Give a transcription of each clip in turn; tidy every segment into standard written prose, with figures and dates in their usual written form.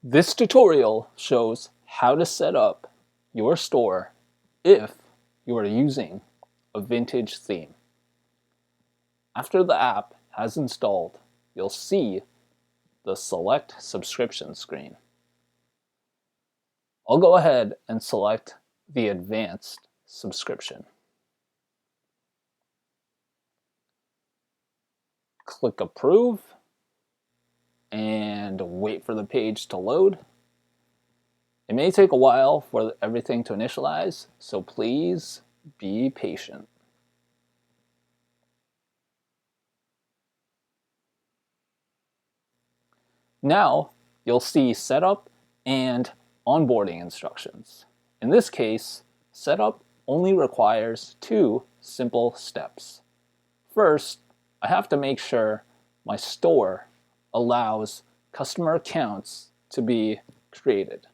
This tutorial shows how to set up your store if you are using a vintage theme. After the app has installed, you'll see the Select Subscription screen. I'll go ahead and select the Advanced subscription. Click Approve and wait for the page to load. It may take a while for everything to initialize, so please be patient. Now you'll see setup and onboarding instructions. In this case, setup only requires two simple steps. First, I have to make sure my store allows customer accounts to be created.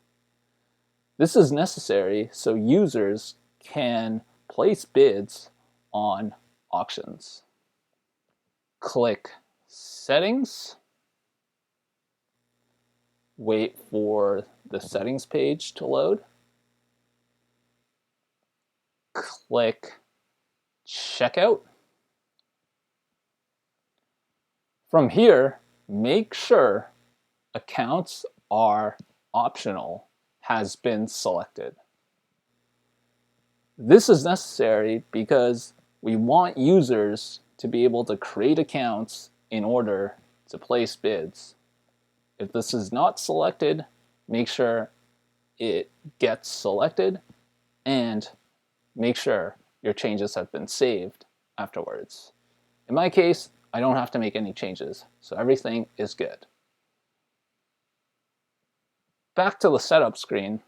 This is necessary so users can place bids on auctions. Click Settings. Wait for the settings page to load. Click Checkout. From here, make sure Accounts are optional has been selected. This is necessary because we want users to be able to create accounts in order to place bids. If this is not selected, make sure it gets selected and make sure your changes have been saved afterwards. In my case, I don't have to make any changes, so everything is good. Back to the setup screen,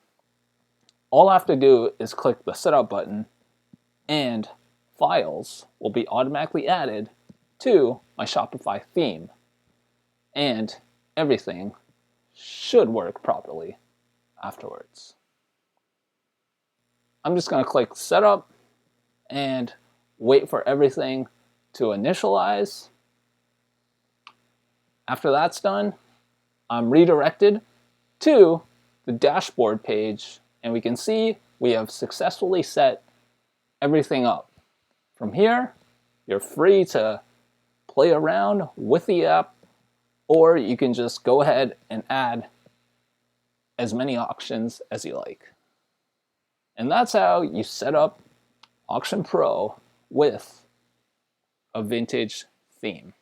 all I have to do is click the setup button and files will be automatically added to my Shopify theme and everything should work properly afterwards. I'm just going to click setup and wait for everything to initialize. After that's done, I'm redirected to the dashboard page and we can see we have successfully set everything up. From here, you're free to play around with the app, or you can just go ahead and add as many auctions as you like. And that's how you set up Auction Pro with a vintage theme.